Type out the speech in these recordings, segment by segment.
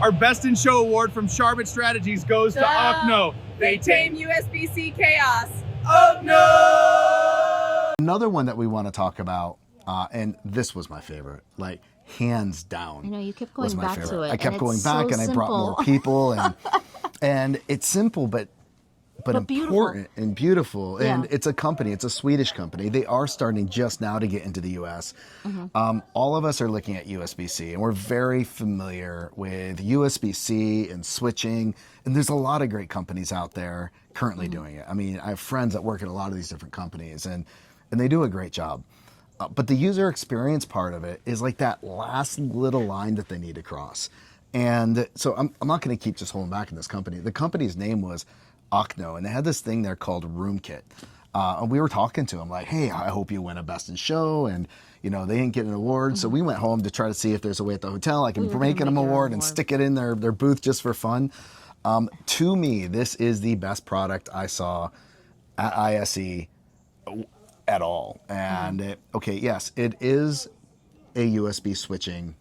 Our Best in Show award from Sharpit Strategies goes to Ochno. They tame USB-C chaos. Ochno! Another one that we want to talk about, and this was my favorite, like hands down. I know, you kept going back to it. I kept going back, and I brought more people, and it's simple, but important and beautiful. And it's a company, it's a Swedish company. They are starting just now to get into the US. All of us are looking at USB-C, and we're very familiar with USB-C and switching. And there's a lot of great companies out there currently doing it. I mean, I have friends that work at a lot of these different companies, and they do a great job. But the user experience part of it is like that last little line that they need to cross. And so I'm not going to keep just holding back in this company. The company's name was Ochno, and they had this thing there called Room Kit. And we were talking to them like, hey, I hope you win a Best in Show. And, you know, they didn't get an award. So we went home to try to see if there's a way at the hotel I can make them an award and stick it in their booth just for fun. To me, this is the best product I saw at ISE at all. And yes, it is a USB switching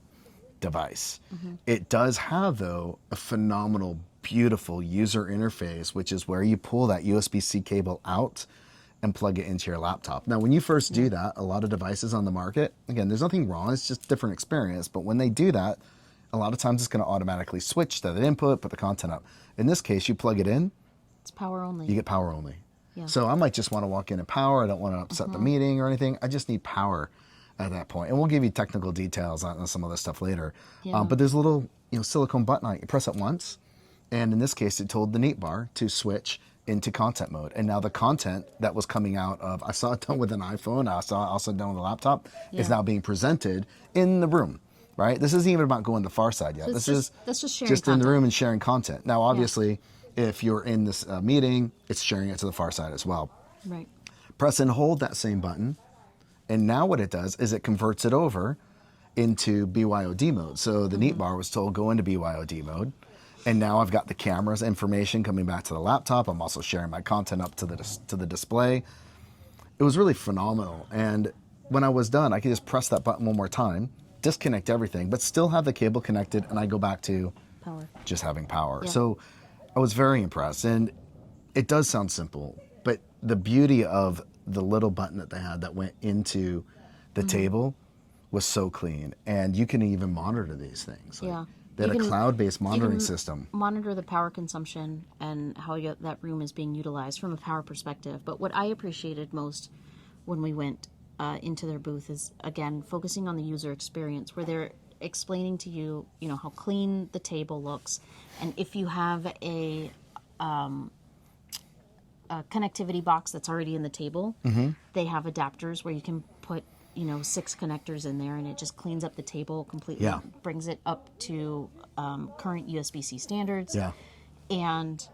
device. It does have, though, a phenomenal, beautiful user interface, which is where you pull that USB-C cable out and plug it into your laptop. Now, when you first do that, a lot of devices on the market, again, there's nothing wrong, it's just different experience, but when they do that, a lot of times it's going to automatically switch to the input, put the content up. In this case, you plug it in. It's power only. You get power only. Yeah. So I might just want to walk in and power. I don't want to upset the meeting or anything. I just need power at that point. And we'll give you technical details on some of this stuff later. Yeah. But there's a little silicone button on it. You press it once, and in this case, it told the neat bar to switch into content mode. And now the content that was coming out of, I saw it done with an iPhone, I saw it also done with a laptop, is now being presented in the room. Right? This isn't even about going the far side yet. So that's just sharing just content. in the room and sharing content. Now, obviously, if you're in this meeting, it's sharing it to the far side as well. Right. Press and hold that same button, and now what it does is it converts it over into BYOD mode. So the neat bar was told go into BYOD mode, and now I've got the camera's information coming back to the laptop. I'm also sharing my content up to the display. It was really phenomenal, and when I was done, I could just press that button one more time, disconnect everything, but still have the cable connected, and I go back to just having power. Yeah. So I was very impressed, and it does sound simple, but the beauty of the little button that they had that went into the table was so clean, and you can even monitor these things. Like, they had a cloud-based monitoring system. Monitor the power consumption and how that room is being utilized from a power perspective. But what I appreciated most when we went into their booth is, again, focusing on the user experience, where they're explaining to you, how clean the table looks, and if you have a connectivity box that's already in the table, they have adapters where you can put 6 connectors in there, and it just cleans up the table completely, brings it up to current USB-C standards, and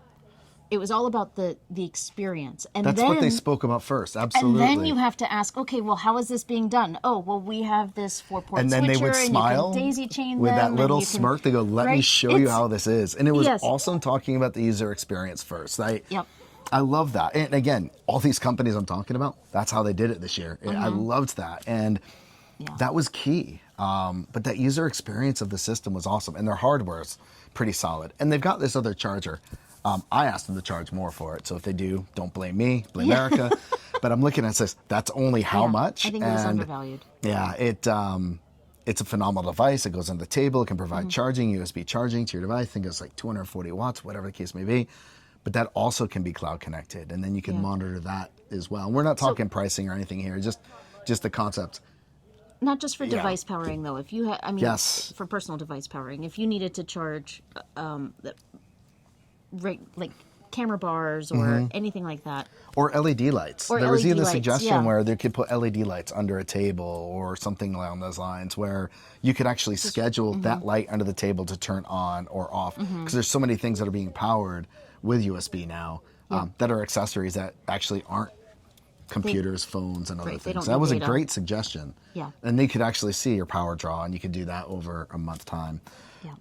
it was all about the experience. And that's what they spoke about first, absolutely. And then you have to ask, okay, well, how is this being done? Oh, well, we have this 4-port switcher, and then they would smile and you can daisy chain with them, that little smirk. They go, let me show you how this is. And it was awesome talking about the user experience first. I love that. And again, all these companies I'm talking about, that's how they did it this year. I loved that. And that was key. But that user experience of the system was awesome. And their hardware is pretty solid. And they've got this other charger. I asked them to charge more for it. So if they do, don't blame me, blame Erica. But I'm looking at this, that's only how much? I think it was undervalued. Yeah, it's a phenomenal device. It goes on the table. It can provide charging, USB charging to your device. I think it's like 240 watts, whatever the case may be. But that also can be cloud connected, and then you can monitor that as well. And we're not talking pricing or anything here, just the concept. Not just for device powering, though. If you for personal device powering, if you needed to charge, like camera bars or anything like that, or LED lights. There was even a suggestion where they could put LED lights under a table or something along those lines, where you could actually schedule that light under the table to turn on or off, because there's so many things that are being powered with USB now that are accessories that actually aren't computers, phones, and other things. So that was a great suggestion. Yeah. And they could actually see your power draw, and you could do that over a month time. Yeah.